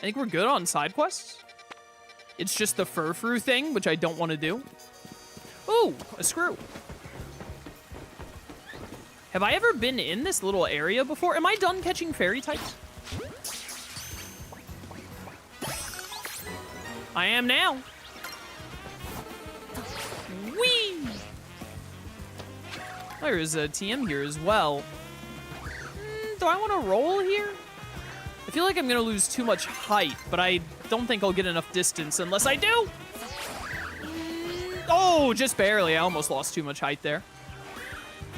I think we're good on side quests. It's just the fur thing, which I don't want to do. Ooh, a screw. Have I ever been in this little area before? Am I done catching fairy types? I am now. Whee! There is a TM here as well. Do I want to roll here? I feel like I'm going to lose too much height, but I don't think I'll get enough distance unless I do. Oh, just barely. I almost lost too much height there.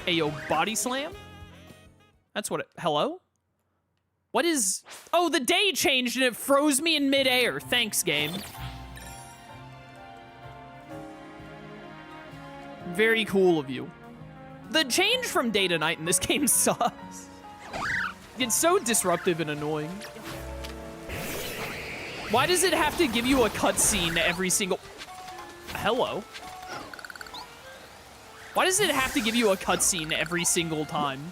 Ayo, body slam? That's what it... Hello? What is... Oh, the day changed and it froze me in midair. Thanks, game. Very cool of you. The change from day to night in this game sucks. It's so disruptive and annoying. Why does it have to give you a cutscene every single... Hello? Why does it have to give you a cutscene every single time?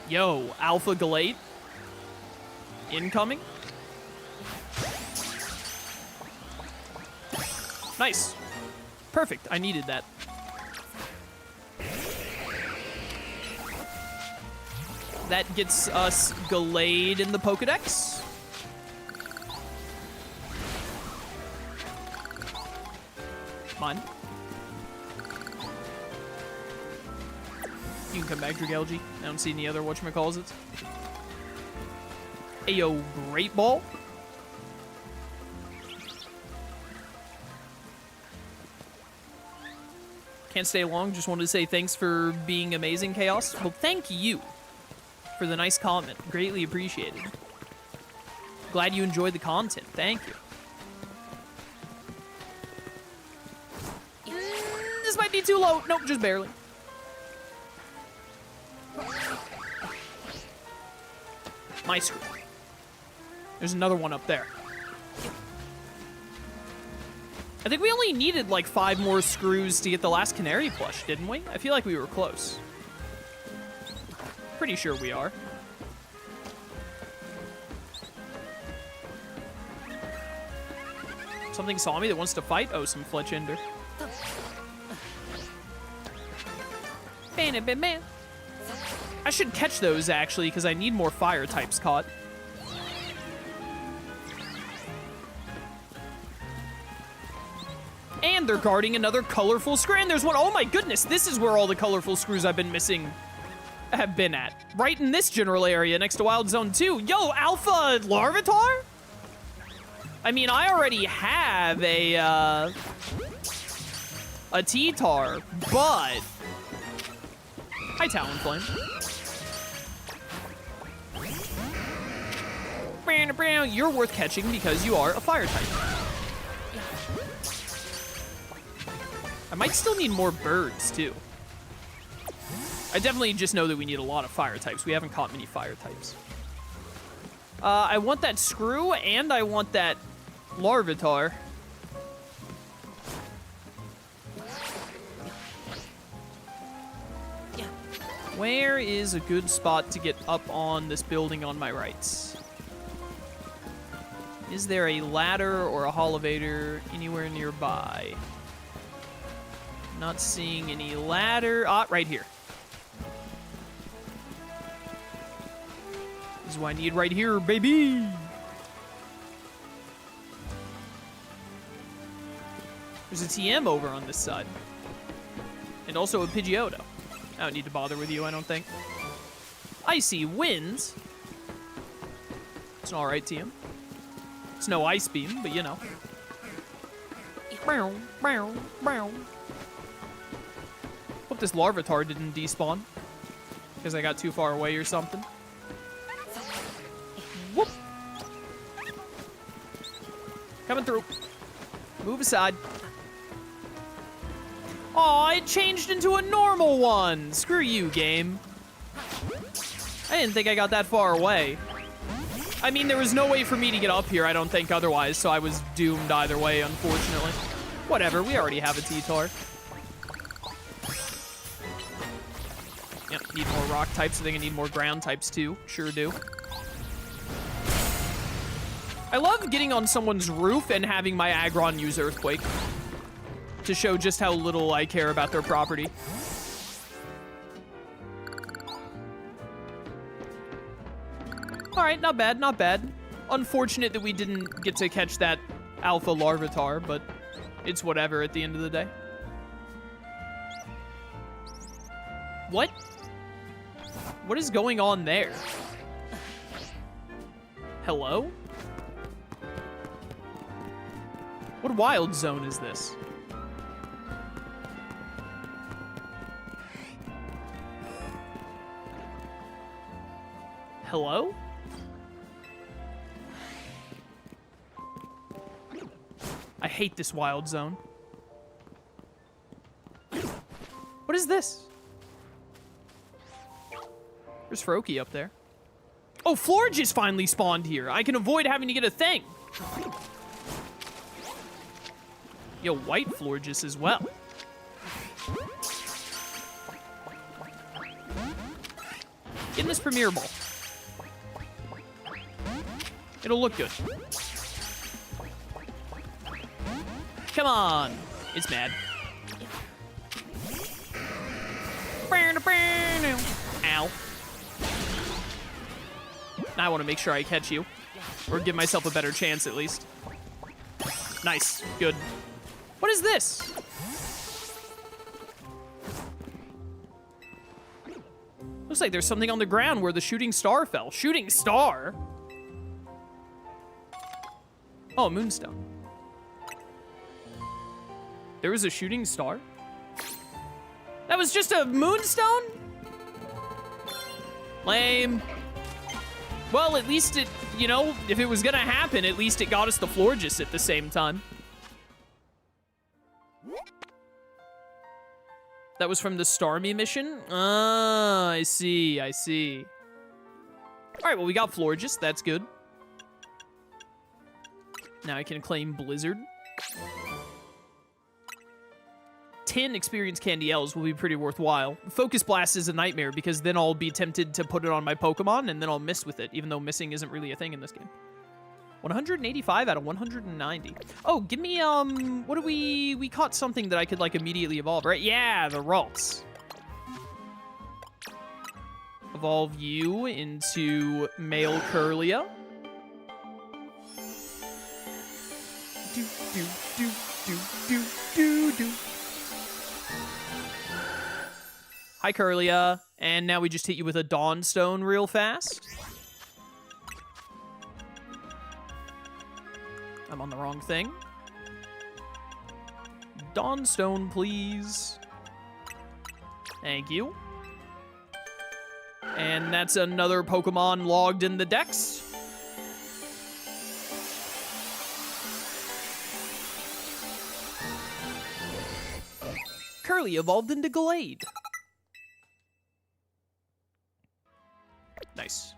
Yo, Alpha Galate. Incoming. Nice. Perfect, I needed that. That gets us Gallade in the Pokedex. Mine. You can come back, Dragalge. I don't see any other whatchamacallits. Ayo, Great Ball. Can't stay long, just wanted to say thanks for being amazing, Chaos. Well, thank you for the nice comment. Greatly appreciated. Glad you enjoyed the content. Thank you. This might be too low. Nope, just barely. My screw. There's another one up there. I think we only needed like 5 more screws to get the last Canary plush, didn't we? I feel like we were close. Pretty sure we are. Something saw me that wants to fight? Oh, some Fletchender. Man. I should catch those, actually, because I need more fire types caught. And they're guarding another colorful screw. And there's one. Oh my goodness, this is where all the colorful screws I've been missing have been at. Right in this general area next to Wild Zone 2. Yo, Alpha Larvitar? I mean, I already have a T-Tar, but... Hi, Talonflame. You're worth catching because you are a fire type. I might still need more birds, too. I definitely just know that we need a lot of fire types. We haven't caught many fire types. I want that screw, and I want that Larvitar. Where is a good spot to get up on this building on my right? Is there a ladder or a Holovator anywhere nearby? Not seeing any ladder. Ah, right here. This is what I need right here, baby. There's a TM over on this side. And also a Pidgeotto. I don't need to bother with you, I don't think. Icy Winds. It's an alright TM. It's no Ice Beam, but you know. Hope this Larvitar didn't despawn. Because I got too far away or something. Whoop! Coming through. Move aside. Aw, it changed into a normal one. Screw you, game. I didn't think I got that far away. I mean, there was no way for me to get up here, I don't think, otherwise, so I was doomed either way, unfortunately. Whatever, we already have a T-Tar. Yep, need more rock types. I think I need more ground types too. Sure do. I love getting on someone's roof and having my Aggron use Earthquake to show just how little I care about their property. All right, not bad, not bad. Unfortunate that we didn't get to catch that Alpha Larvitar, but it's whatever at the end of the day. What? What is going on there? Hello? What wild zone is this? Hello? I hate this wild zone. What is this? There's Froakie up there. Oh, Florges finally spawned here. I can avoid having to get a thing. Yo, white Florges as well. Get in this Premier Ball. It'll look good. Come on. It's mad. Ow. Now I want to make sure I catch you. Or give myself a better chance, at least. Nice. Good. What is this? Looks like there's something on the ground where the shooting star fell. Shooting star? Oh, Moonstone. There was a shooting star? That was just a Moonstone? Lame. Well, at least it, you know, if it was gonna happen, at least it got us the Florges at the same time. That was from the Starmie mission? Ah, I see, I see. All right, well, we got Florges. That's good. Now I can claim Blizzard. 10 experience Candy L's will be pretty worthwhile. Focus Blast is a nightmare because then I'll be tempted to put it on my Pokemon and then I'll miss with it, even though missing isn't really a thing in this game. 185 out of 190. Oh, give me, what do we caught something that I could, like, immediately evolve, right? Yeah, the Ralts. Evolve you into male Curlia. Do, do, do, do, do, do, do. Hi, Curlia. And now we just hit you with a Dawnstone real fast. I'm on the wrong thing. Dawnstone, please. Thank you. And that's another Pokemon logged in the Dex. Curly evolved into Glade. Nice.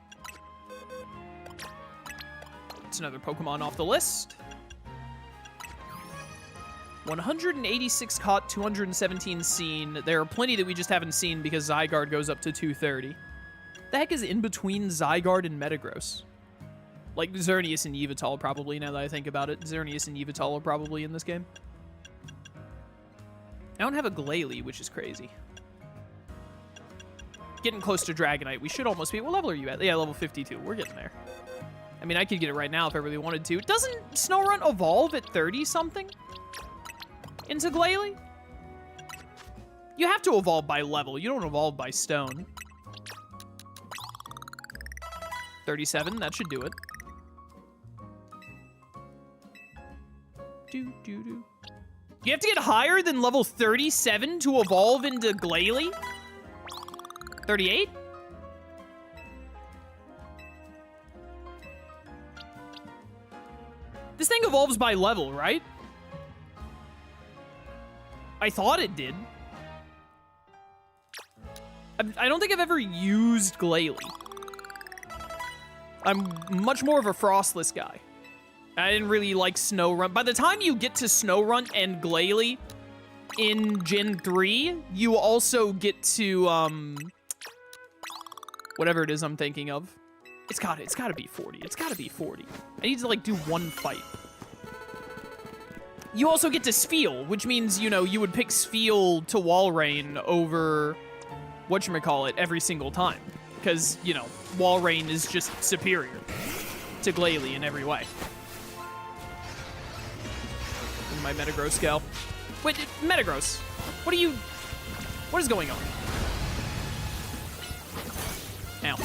It's another Pokemon off the list. 186 caught, 217 seen. There are plenty that we just haven't seen because Zygarde goes up to 230. The heck is in between Zygarde and Metagross? Like Xerneas and Yveltal probably, now that I think about it. Xerneas and Yveltal are probably in this game. I don't have a Glalie, which is crazy. Getting close to Dragonite. We should almost be... What level are you at? Yeah, level 52. We're getting there. I mean, I could get it right now if I really wanted to. Doesn't Snorunt evolve at 30-something? Into Glalie? You have to evolve by level. You don't evolve by stone. 37. That should do it. Do, do, do. You have to get higher than level 37 to evolve into Glalie? 38? This thing evolves by level, right? I thought it did. I don't think I've ever used Glalie. I'm much more of a Frostless guy. I didn't really like Snorunt. By the time you get to Snorunt and Glalie in Gen 3, you also get to Whatever it is I'm thinking of. It's gotta be 40. It's gotta be 40. I need to, like, do one fight. You also get to Spheal, which means, you know, you would pick Spheal to Walrein over whatchamacallit every single time. Because, you know, Walrein is just superior to Glalie in every way. And my Metagross go. Wait, Metagross, what is going on? Ow.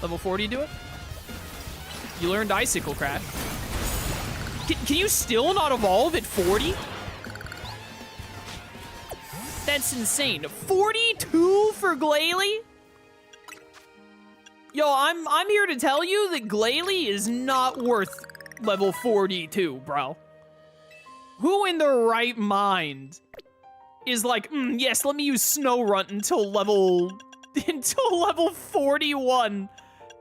Level 40 do it? You learned Icicle Crash. Can you still not evolve at 40? That's insane. 42 for Glalie? Yo, I'm here to tell you that Glalie is not worth level 42, bro. Who in their right mind is like, yes, let me use Snow Runt until level 41,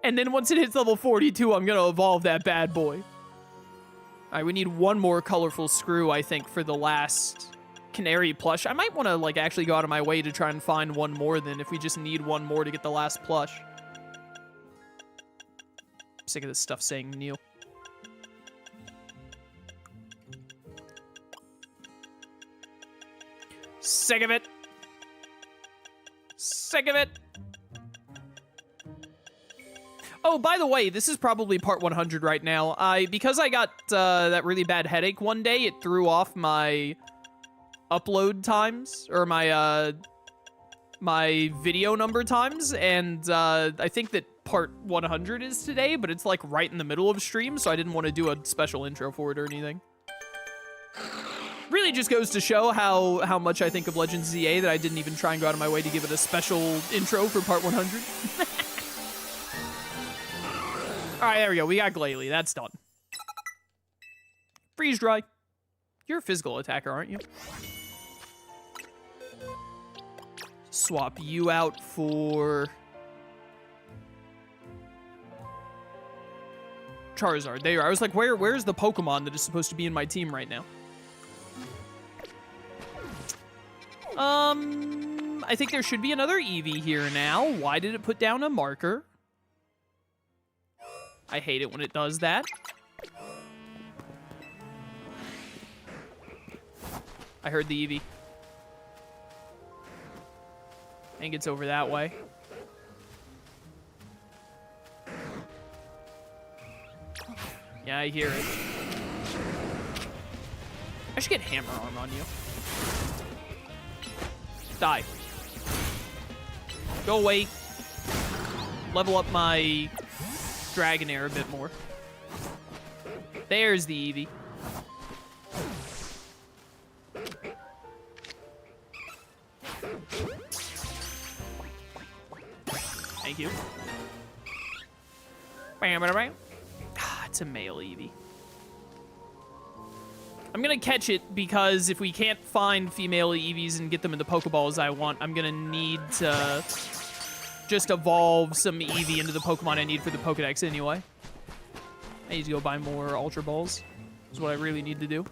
and then once it hits level 42, I'm gonna evolve that bad boy. All right, we need one more colorful screw, I think, for the last Canary plush. I might want to, like, actually go out of my way to try and find one more then, if we just need one more to get the last plush. I'm sick of this stuff saying new. Sick of it. Sick of it. Oh, by the way, this is probably part 100 right now. Because I got that really bad headache one day, it threw off my upload times, or my my video number times, and I think that part 100 is today, but it's like right in the middle of stream, so I didn't want to do a special intro for it or anything. Really just goes to show how much I think of Legends ZA that I didn't even try and go out of my way to give it a special intro for part 100. Alright, there we go. We got Glalie. That's done. Freeze Dry. You're a physical attacker, aren't you? Swap you out for Charizard. There you are. I was like, where's the Pokemon that is supposed to be in my team right now? I think there should be another Eevee here now. Why did it put down a marker? I hate it when it does that. I heard the Eevee. I think it's over that way. Yeah, I hear it. I should get Hammer Arm on you. Die. Go away. Level up my Dragonair a bit more. There's the Eevee. Thank you. Ah, it's a male Eevee. I'm gonna catch it because if we can't find female Eevees and get them in the Pokeballs I want, I'm gonna need to just evolve some Eevee into the Pokemon I need for the Pokedex anyway. I need to go buy more Ultra Balls. Is what I really need to do.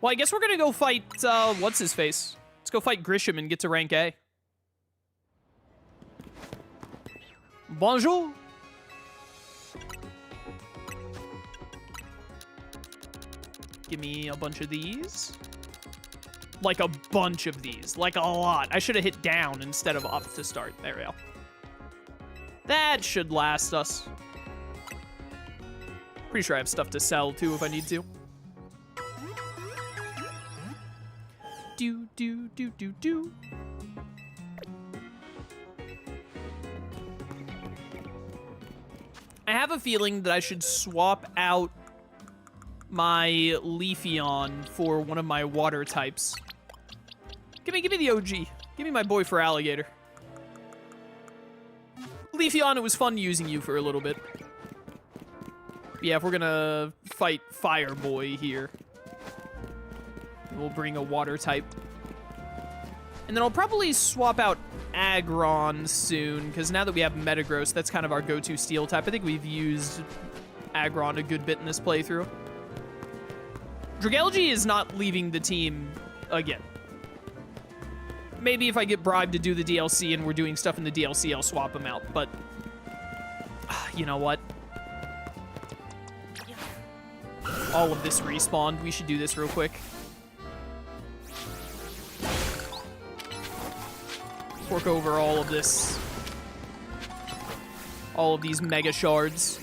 Well, I guess we're gonna go fight, what's-his-face? Let's go fight Grisham and get to rank A. Bonjour! Give me a bunch of these. Like a bunch of these. Like a lot. I should have hit down instead of up to start. There we go. That should last us. Pretty sure I have stuff to sell, too, if I need to. Do. I have a feeling that I should swap out my Leafeon for one of my water types. Give me the OG. Give me my boy for Alligator. Leafeon, it was fun using you for a little bit. Yeah, if we're gonna fight Fireboy here, we'll bring a water type. And then I'll probably swap out Aggron soon, because now that we have Metagross, that's kind of our go-to steel type. I think we've used Aggron a good bit in this playthrough. Dragalge is not leaving the team again. Maybe if I get bribed to do the DLC and we're doing stuff in the DLC, I'll swap him out, but you know what? All of this respawned. We should do this real quick. Fork over all of this. All of these mega shards.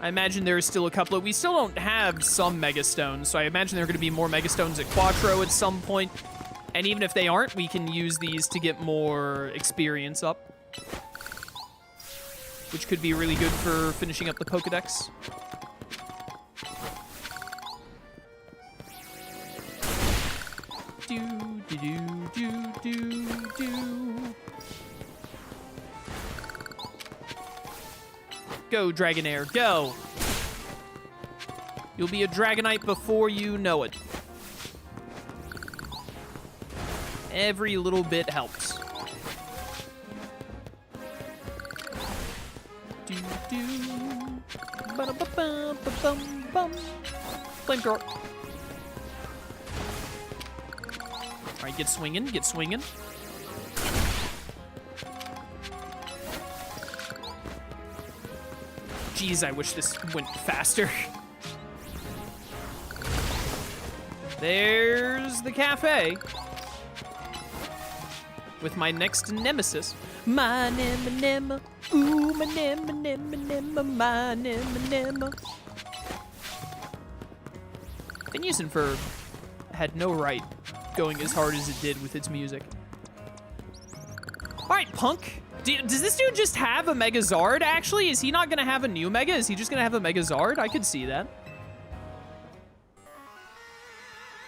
I imagine there is still a couple of... We still don't have some mega stones, so I imagine there are going to be more mega stones at Quattro at some point. And even if they aren't, we can use these to get more experience up. Which could be really good for finishing up the Pokedex. Do, do, do, do, do, do. Go, Dragonair, go! You'll be a Dragonite before you know it. Every little bit helps. Flamethrower. Alright, get swinging, get swinging. Jeez, I wish this went faster. There's the cafe. With my next nemesis. My nema. Ooh, my nema, my nema. Phineas and Ferb had no right going as hard as it did with its music. Alright, Punk. Does this dude just have a Megazard, actually? Is he not gonna have a new Mega? Is he just gonna have a Megazard? I could see that.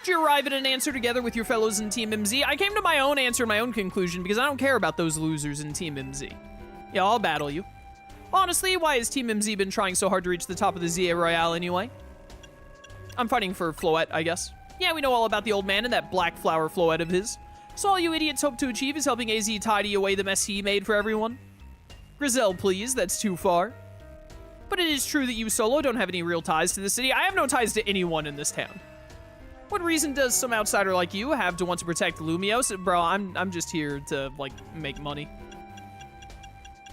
Did you arrive at an answer together with your fellows in Team MZ? I came to my own answer, my own conclusion, because I don't care about those losers in Team MZ. Yeah, I'll battle you. Honestly, why has Team MZ been trying so hard to reach the top of the ZA Royale anyway? I'm fighting for Floette, I guess. Yeah, we know all about the old man and that black flower Floette of his. So all you idiots hope to achieve is helping AZ tidy away the mess he made for everyone? Grizel, please, that's too far. But it is true that you, Solo, don't have any real ties to the city. I have no ties to anyone in this town. What reason does some outsider like you have to want to protect Lumiose? Bro, I'm just here to, like, make money.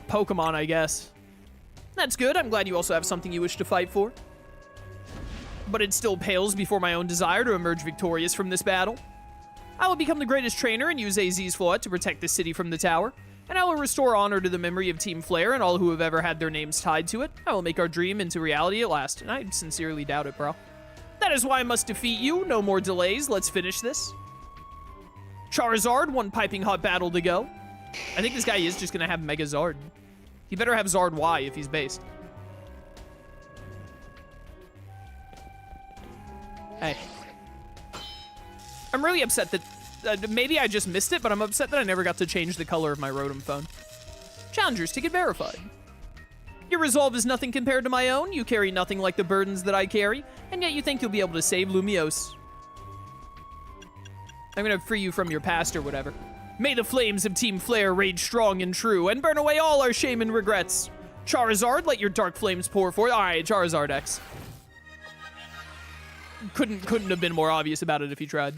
Pokemon, I guess. That's good. I'm glad you also have something you wish to fight for. But it still pales before my own desire to emerge victorious from this battle. I will become the greatest trainer and use AZ's Floette to protect the city from the tower. And I will restore honor to the memory of Team Flare and all who have ever had their names tied to it. I will make our dream into reality at last. And I sincerely doubt it, bro. That is why I must defeat you. No more delays. Let's finish this. Charizard, one piping hot battle to go. I think this guy is just going to have Megazard. He better have Zard Y if he's based. Hey. I'm really upset that... maybe I just missed it, but I'm upset that I never got to change the color of my Rotom phone. Challengers ticket verified. Your resolve is nothing compared to my own. You carry nothing like the burdens that I carry, and yet you think you'll be able to save Lumiose. I'm gonna free you from your past or whatever. May the flames of Team Flare rage strong and true, and burn away all our shame and regrets. Charizard, let your dark flames pour forth. All right, Charizard X. Couldn't have been more obvious about it if he tried.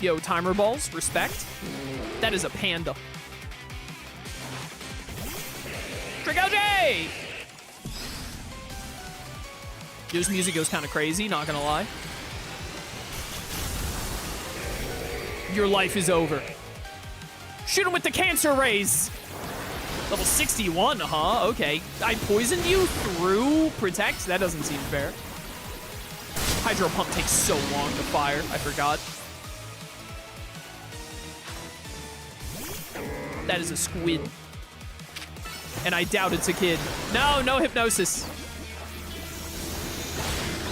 Yo, timer balls, respect. That is a panda. Dragalge! This music goes kind of crazy, not gonna lie. Your life is over. Shoot him with the cancer rays! Level 61, huh? Okay. I poisoned you through Protect? That doesn't seem fair. Hydro Pump takes so long to fire. I forgot. That is a squid. And I doubt it's a kid. No, no hypnosis.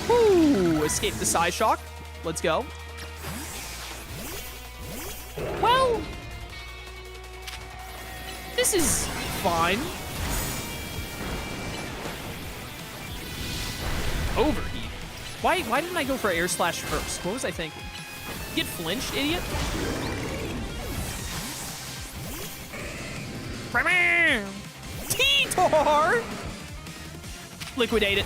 Woo! Escape the Psyshock. Let's go. Well, this is fine. Overheat. Why didn't I go for Air Slash first? What was I thinking? Get flinched, idiot. T-Tar! Liquidate it.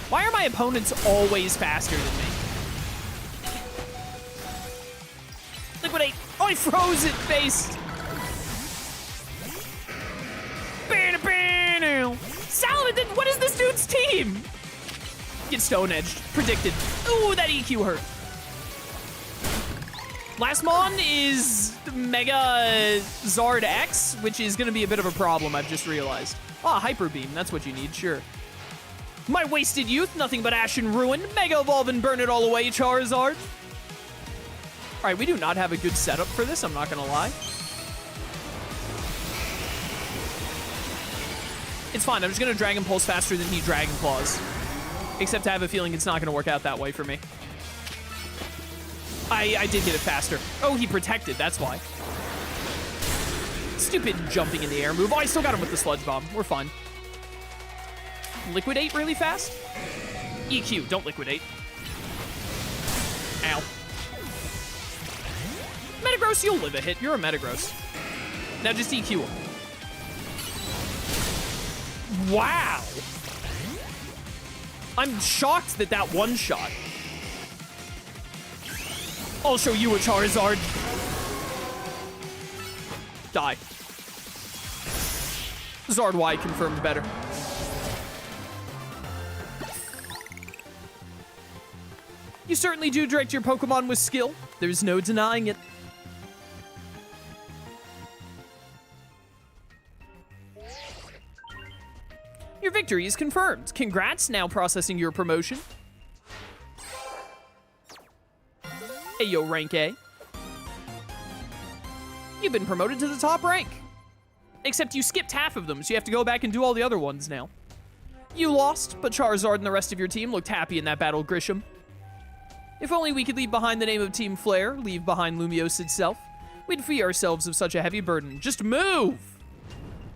Why are my opponents always faster than me? Liquidate. Oh, I froze it face. Saladin, what is this dude's team? Get Stone Edged. Predicted. Ooh, that EQ hurt. Last mon is Mega Zard X, which is going to be a bit of a problem, I've just realized. Ah, Hyper Beam, that's what you need, sure. My wasted youth, nothing but ash and ruin. Mega Evolve and burn it all away, Charizard. All right, we do not have a good setup for this, I'm not going to lie. It's fine, I'm just going to Dragon Pulse faster than he Dragon Claws. Except I have a feeling it's not going to work out that way for me. I did get it faster. Oh, he protected, that's why. Stupid jumping in the air move. Oh, I still got him with the Sludge Bomb. We're fine. Liquidate really fast? EQ, don't liquidate. Ow. Metagross, you'll live a hit. You're a Metagross. Now just EQ him. Wow. I'm shocked that that one shot. I'll show you a Charizard. Die. Zard Y confirmed better. You certainly do direct your Pokemon with skill. There's no denying it. Your victory is confirmed. Congrats, now processing your promotion. Ayo, rank A. You've been promoted to the top rank. Except you skipped half of them, so you have to go back and do all the other ones now. You lost, but Charizard and the rest of your team looked happy in that battle, Grisham. If only we could leave behind the name of Team Flare, leave behind Lumiose itself, we'd free ourselves of such a heavy burden. Just move!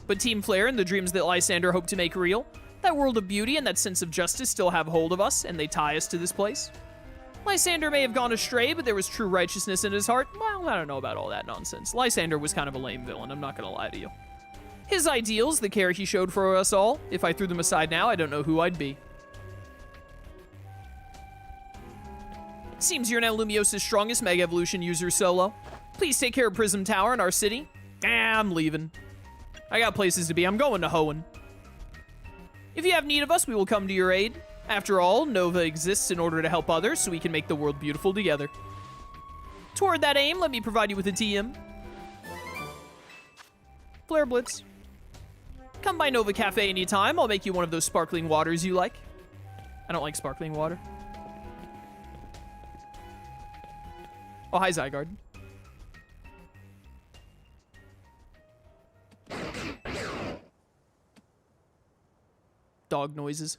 But Team Flare and the dreams that Lysander hoped to make real, that world of beauty and that sense of justice still have hold of us, and they tie us to this place. Lysander may have gone astray, but there was true righteousness in his heart. Well, I don't know about all that nonsense. Lysander was kind of a lame villain, I'm not gonna lie to you. His ideals, the care he showed for us all, if I threw them aside now, I don't know who I'd be. Seems you're now Lumiose's strongest Mega Evolution user solo. Please take care of Prism Tower in our city. I'm leaving. I got places to be. I'm going to Hoenn. If you have need of us, we will come to your aid. After all, Nova exists in order to help others, so we can make the world beautiful together. Toward that aim, let me provide you with a TM. Flare Blitz. Come by Nova Cafe anytime. I'll make you one of those sparkling waters you like. I don't like sparkling water. Oh, hi, Zygarde. Dog noises.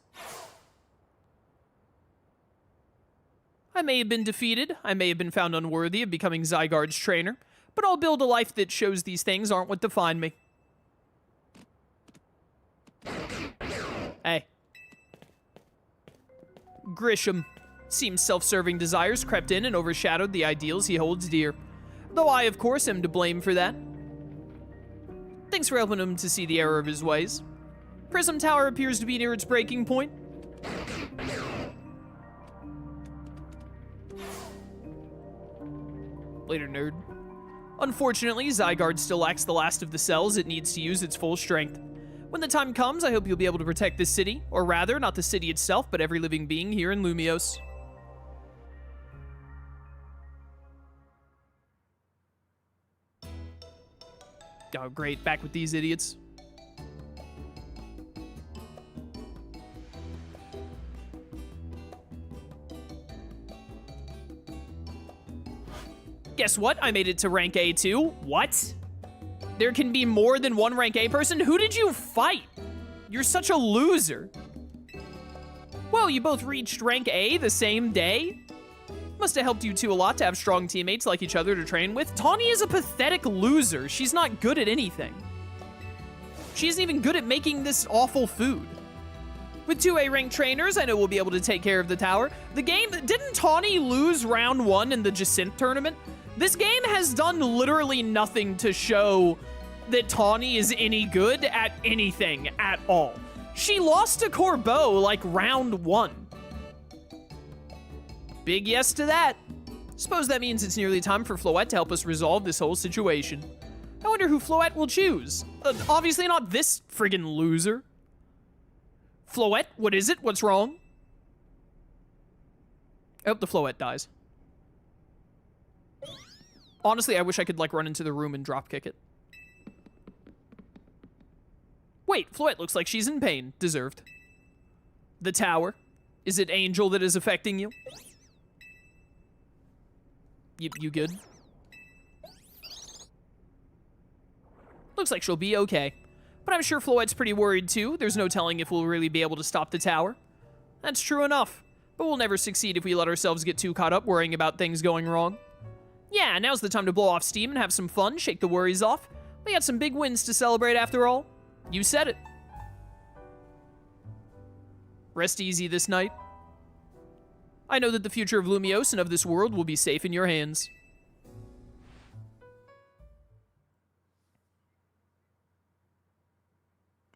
I may have been defeated, I may have been found unworthy of becoming Zygarde's trainer, but I'll build a life that shows these things aren't what define me. Hey. Grisham. Seems self-serving desires crept in and overshadowed the ideals he holds dear. Though I, of course, am to blame for that. Thanks for helping him to see the error of his ways. Prism Tower appears to be near its breaking point. Later, nerd. Unfortunately, Zygarde still lacks the last of the cells it needs to use its full strength. When the time comes, I hope you'll be able to protect this city, or rather, not the city itself, but every living being here in Lumiose. Oh, great. Back with these idiots. Guess what? I made it to rank A too. What? There can be more than one rank A person? Who did you fight? You're such a loser. Whoa, you both reached rank A the same day? Must have helped you two a lot to have strong teammates like each other to train with. Tawny is a pathetic loser. She's not good at anything. She isn't even good at making this awful food. With 2A ranked trainers, I know we'll be able to take care of the tower. The game, didn't Tawny lose round 1 in the Jacinthe tournament? This game has done literally nothing to show that Tawny is any good at anything at all. She lost to Corbeau like round 1. Big yes to that. Suppose that means it's nearly time for Floette to help us resolve this whole situation. I wonder who Floette will choose. Obviously not this friggin' loser. Floette, what is it? What's wrong? I hope the Floette dies. Honestly, I wish I could, like, run into the room and dropkick it. Wait, Floette looks like she's in pain. Deserved. The tower. Is it Angel that is affecting you? You good? Looks like she'll be okay. But I'm sure Floette's pretty worried too. There's no telling if we'll really be able to stop the tower. That's true enough. But we'll never succeed if we let ourselves get too caught up worrying about things going wrong. Yeah, now's the time to blow off steam and have some fun, shake the worries off. We got some big wins to celebrate after all. You said it. Rest easy this night. I know that the future of Lumiose and of this world will be safe in your hands.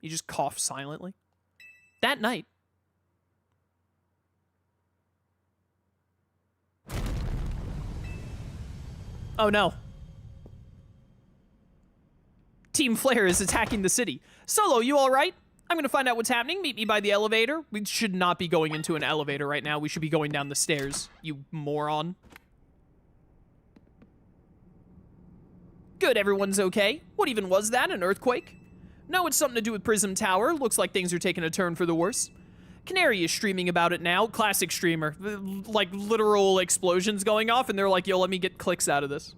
You just cough silently. That night. Oh no. Team Flare is attacking the city. Solo, you alright? I'm gonna find out what's happening. Meet me by the elevator. We should not be going into an elevator right now. We should be going down the stairs, you moron. Good, everyone's okay. What even was that, an earthquake? No, it's something to do with Prism Tower. Looks like things are taking a turn for the worse. Canary is streaming about it now. Classic streamer. Like, literal explosions going off, and they're like, yo, let me get clicks out of this.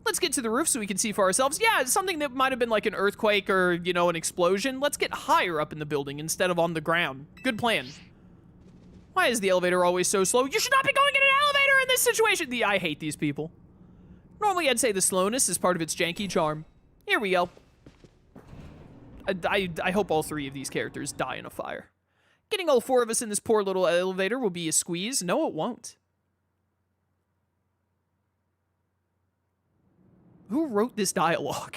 Let's get to the roof so we can see for ourselves. Yeah, it's something that might have been like an earthquake or, you know, an explosion. Let's get higher up in the building instead of on the ground. Good plan. Why is the elevator always so slow? You should not be going in an elevator in this situation! I hate these people. Normally, I'd say the slowness is part of its janky charm. Here we go. I hope all 3 of these characters die in a fire. Getting all 4 of us in this poor little elevator will be a squeeze. No, it won't. Who wrote this dialogue?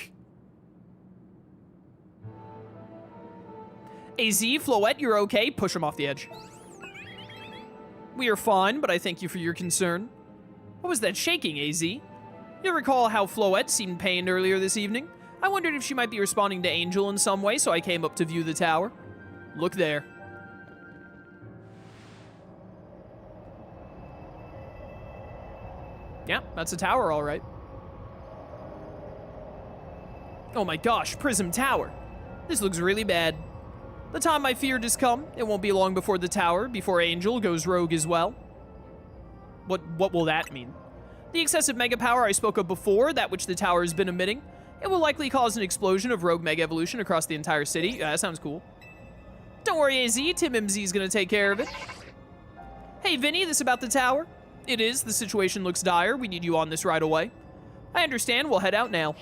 AZ, Floette, you're okay? Push him off the edge. We are fine, but I thank you for your concern. What was that shaking, AZ? You recall how Floette seemed pained earlier this evening? I wondered if she might be responding to Angel in some way, so I came up to view the tower. Look there. Yeah, that's a tower, all right. Oh my gosh, Prism Tower. This looks really bad. The time I feared has come. It won't be long before the tower, before Angel goes rogue as well. What will that mean? The excessive mega power I spoke of before, that which the tower has been emitting, it will likely cause an explosion of rogue mega evolution across the entire city. Yeah, that sounds cool. Don't worry, AZ. Tim MZ is gonna take care of it. Hey, Vinny, this about the tower? It is. The situation looks dire. We need you on this right away. I understand. We'll head out now.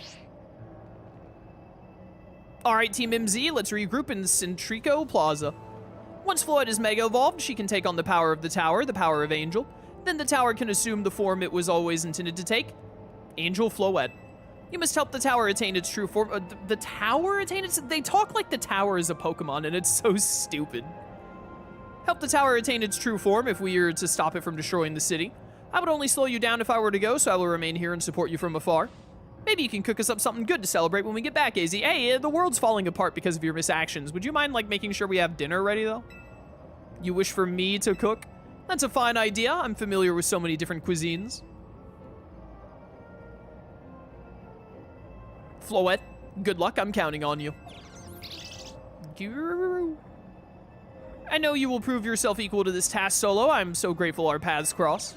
Alright, Team MZ, let's regroup in Centrico Plaza. Once Floette is mega evolved, she can take on the power of the tower, the power of Angel. Then the tower can assume the form it was always intended to take. Angel Floette. You must help the tower attain its true form. The tower attain its... They talk like the tower is a Pokemon, and it's so stupid. Help the tower attain its true form if we are to stop it from destroying the city. I would only slow you down if I were to go, so I will remain here and support you from afar. Maybe you can cook us up something good to celebrate when we get back, AZ. Hey, the world's falling apart because of your misactions. Would you mind, like, making sure we have dinner ready, though? You wish for me to cook? That's a fine idea. I'm familiar with so many different cuisines. Floette, good luck. I'm counting on you. I know you will prove yourself equal to this task, Solo. I'm so grateful our paths cross.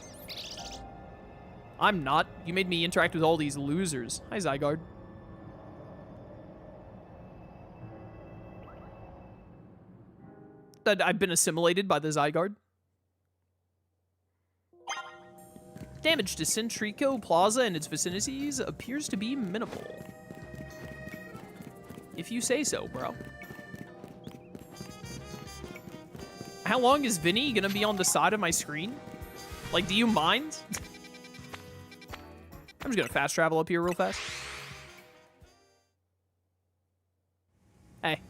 I'm not. You made me interact with all these losers. Hi, Zygarde. I've been assimilated by the Zygarde. Damage to Centrico Plaza and its vicinities appears to be minimal. If you say so, bro. How long is Vinny gonna be on the side of my screen? Like, do you mind? I'm just gonna fast travel up here real fast. Hey.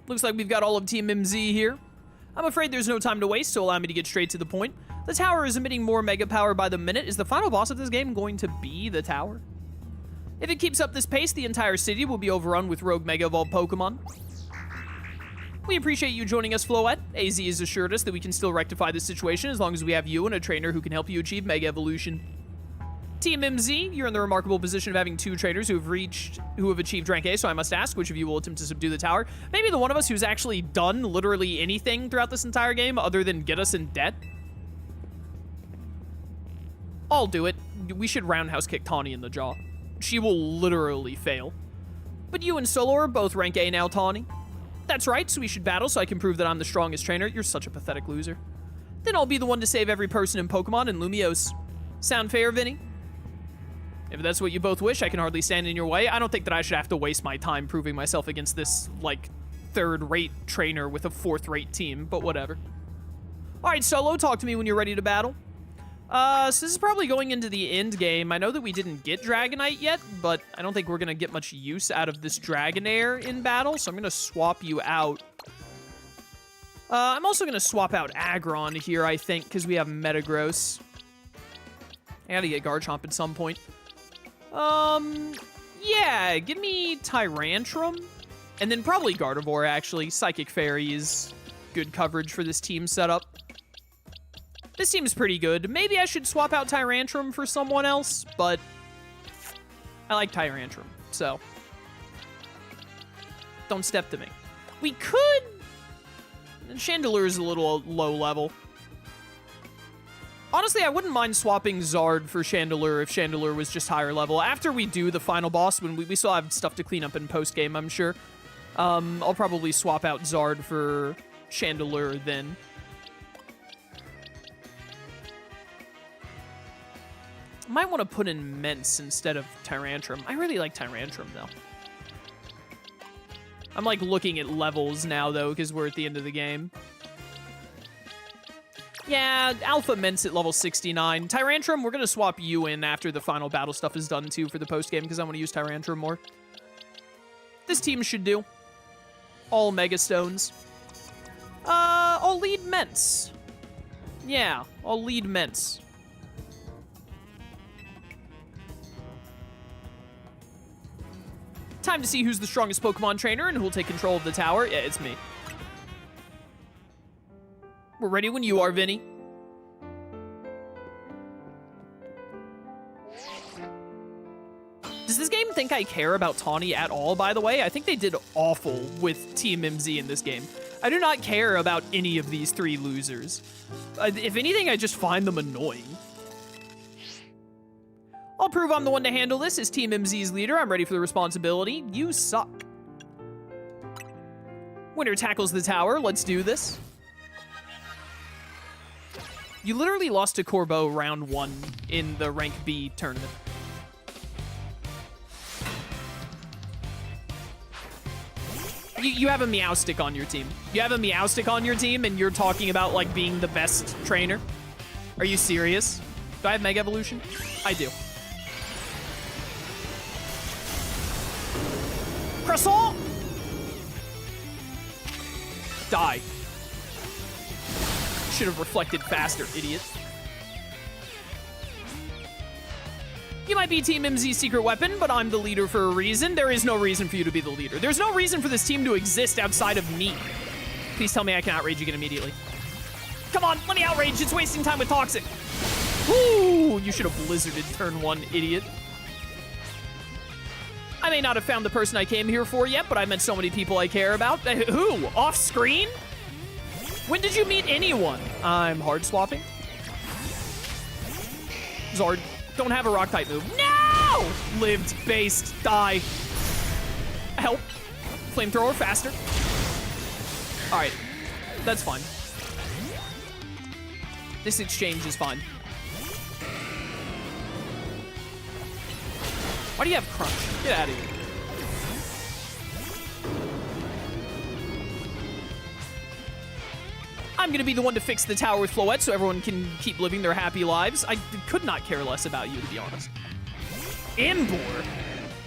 Looks like we've got all of Team MZ here. I'm afraid there's no time to waste, so allow me to get straight to the point. The tower is emitting more mega power by the minute. Is the final boss of this game going to be the tower? If it keeps up this pace, the entire city will be overrun with rogue Mega Evolved Pokemon. We appreciate you joining us, Floette. AZ has assured us that we can still rectify this situation as long as we have you and a trainer who can help you achieve Mega Evolution. Team MZ, you're in the remarkable position of having 2 trainers who have achieved rank A, so I must ask, which of you will attempt to subdue the tower? Maybe the one of us who's actually done literally anything throughout this entire game other than get us in debt? I'll do it. We should roundhouse kick Tawny in the jaw. She will literally fail. But you and Solo are both rank A now, Tawny. That's right, so we should battle so I can prove that I'm the strongest trainer. You're such a pathetic loser. Then I'll be the one to save every person in Pokemon and Lumiose. Sound fair, Vinny? If that's what you both wish, I can hardly stand in your way. I don't think that I should have to waste my time proving myself against this, like, 3rd-rate trainer with a 4th-rate team, but whatever. Alright, Solo, talk to me when you're ready to battle. So this is probably going into the end game. I know that we didn't get Dragonite yet, but I don't think we're going to get much use out of this Dragonair in battle, so I'm going to swap you out. I'm also going to swap out Aggron here, I think, because we have Metagross. I gotta get Garchomp at some point. Yeah, give me Tyrantrum, and then probably Gardevoir, actually. Psychic Fairy is good coverage for this team setup. This seems pretty good. Maybe I should swap out Tyrantrum for someone else, but I like Tyrantrum, so don't step to me. We could... Chandelure is a little low level. Honestly, I wouldn't mind swapping Zard for Chandelure if Chandelure was just higher level. After we do the final boss, when we still have stuff to clean up in post-game, I'm sure. I'll probably swap out Zard for Chandelure then. Might want to put in Mence instead of Tyrantrum. I really like Tyrantrum, though. I'm, like, looking at levels now, though, because we're at the end of the game. Yeah, Alpha Mence at level 69. Tyrantrum, we're going to swap you in after the final battle stuff is done, too, for the post-game, because I want to use Tyrantrum more. This team should do. All Mega Stones. I'll lead Mence. Yeah, I'll lead Mence. Time to see who's the strongest Pokemon trainer and who'll take control of the tower. Yeah, it's me. We're ready when you are, Vinny. Does this game think I care about Tawny at all, by the way? I think they did awful with Team MZ in this game. I do not care about any of these 3 losers. If anything, I just find them annoying. I'll prove I'm the one to handle this as Team MZ's leader. I'm ready for the responsibility. You suck. Winner tackles the tower. Let's do this. You literally lost to Corbeau round 1 in the rank B tournament. You have a Meowstic on your team. You have a Meowstic on your team and you're talking about, like, being the best trainer? Are you serious? Do I have Mega Evolution? I do. Croissant! Die. Should have reflected faster, idiot. You might be Team MZ's secret weapon, but I'm the leader for a reason. There is no reason for you to be the leader. There's no reason for this team to exist outside of me. Please tell me I can outrage again immediately. Come on, let me outrage. It's wasting time with Toxic. Ooh, you should have blizzarded turn 1, idiot. I may not have found the person I came here for yet, but I met so many people I care about. Who? Off screen? When did you meet anyone? I'm hard swapping. Zard, don't have a rock type move. No! Lived, based, die. Help. Flamethrower faster. All right, that's fine. This exchange is fine. Why do you have Crunch? Get out of here. I'm going to be the one to fix the tower with Floette so everyone can keep living their happy lives. I could not care less about you, to be honest. Imbor?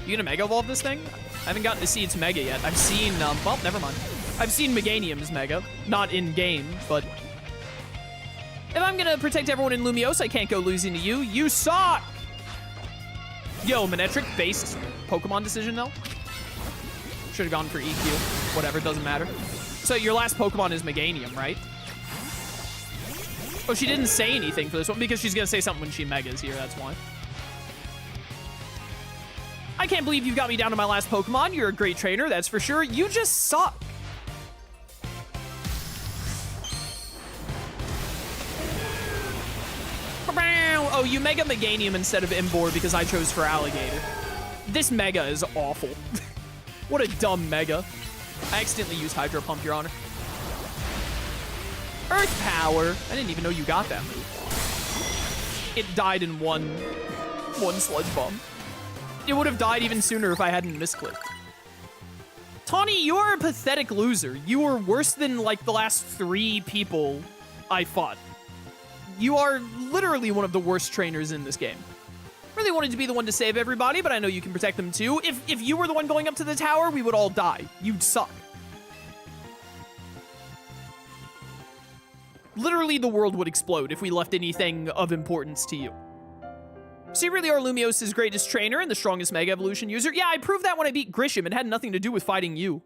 You gonna Mega Evolve this thing? I haven't gotten to see its Mega yet. I've seen, well, never mind. I've seen Meganium's Mega. Not in-game, but... If I'm gonna protect everyone in Lumiose, I can't go losing to you. You suck! Yo, Manectric-based Pokemon decision, though? Should've gone for EQ. Whatever, doesn't matter. So your last Pokemon is Meganium, right? Oh, she didn't say anything for this one because she's gonna say something when she Megas here, that's why. I can't believe you got me down to my last Pokemon. You're a great trainer, that's for sure. You just suck. Oh, you Mega Meganium instead of Imbor because I chose for Alligator. This Mega is awful. What a dumb Mega. I accidentally used Hydro Pump, Your Honor. Earth Power. I didn't even know you got that move. It died in one Sludge Bomb. It would have died even sooner if I hadn't misclicked. Tawny, you are a pathetic loser. You are worse than, like, the last 3 people I fought. You are literally one of the worst trainers in this game. Really wanted to be the one to save everybody, but I know you can protect them too. If you were the one going up to the tower, we would all die. You'd suck. Literally, the world would explode if we left anything of importance to you. So you really are Lumiose's greatest trainer and the strongest Mega Evolution user? Yeah, I proved that when I beat Grisham. It had nothing to do with fighting you.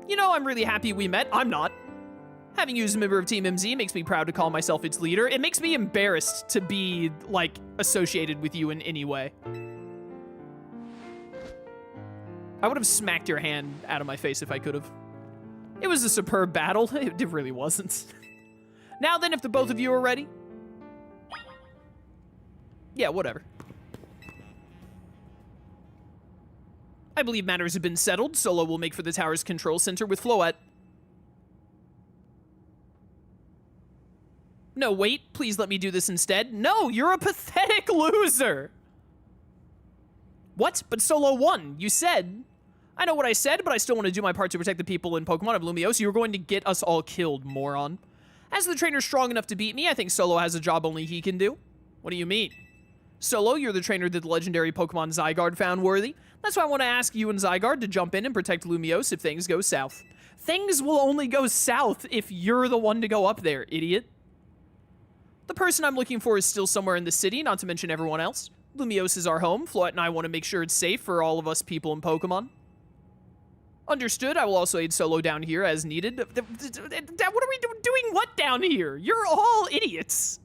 You know, I'm really happy we met. I'm not. Having you as a member of Team MZ makes me proud to call myself its leader. It makes me embarrassed to be, like, associated with you in any way. I would have smacked your hand out of my face if I could have. It was a superb battle. It really wasn't. Now then, if the both of you are ready. Yeah, whatever. I believe matters have been settled. Solo will make for the tower's control center with Floette. No, wait, please let me do this instead. No, you're a pathetic loser. What? But Solo won. You said. I know what I said, but I still want to do my part to protect the people in Pokemon of Lumiose. You're going to get us all killed, moron. As the trainer strong enough to beat me, I think Solo has a job only he can do. What do you mean? Solo, you're the trainer that the legendary Pokemon Zygarde found worthy. That's why I want to ask you and Zygarde to jump in and protect Lumiose if things go south. Things will only go south if you're the one to go up there, idiot. The person I'm looking for is still somewhere in the city, not to mention everyone else. Lumiose is our home. Floette and I want to make sure it's safe for all of us people in Pokemon. Understood. I will also aid Solo down here as needed. What are we doing what down here? You're all idiots.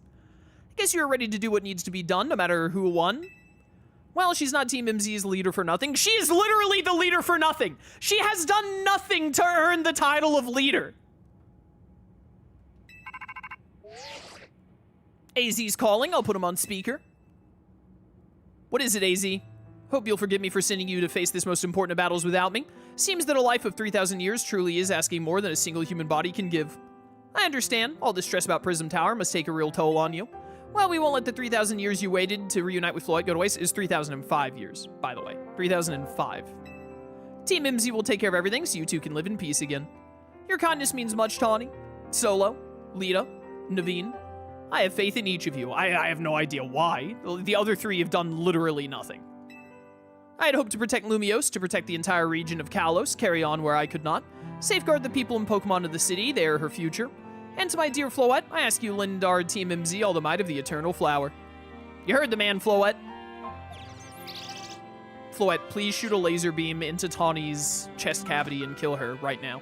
I guess you're ready to do what needs to be done, no matter who won. Well, she's not Team MZ's leader for nothing. She is literally the leader for nothing. She has done nothing to earn the title of leader. AZ's calling. I'll put him on speaker. What is it, AZ? Hope you'll forgive me for sending you to face this most important of battles without me. Seems that a life of 3,000 years truly is asking more than a single human body can give. I understand. All this stress about Prism Tower must take a real toll on you. Well, we won't let the 3,000 years you waited to reunite with Floette go to waste. Is 3,005 years, by the way. 3,005. Team MZ will take care of everything so you two can live in peace again. Your kindness means much, Tawny. Solo, Lita, Naveen. I have faith in each of you. I have no idea why. The other 3 have done literally nothing. I had hoped to protect Lumiose, to protect the entire region of Kalos, carry on where I could not, safeguard the people and Pokemon of the city, they are her future. And to my dear Floette, I ask you lend our Team MZ all the might of the Eternal Flower. You heard the man, Floette. Floette, please shoot a laser beam into Tawny's chest cavity and kill her right now.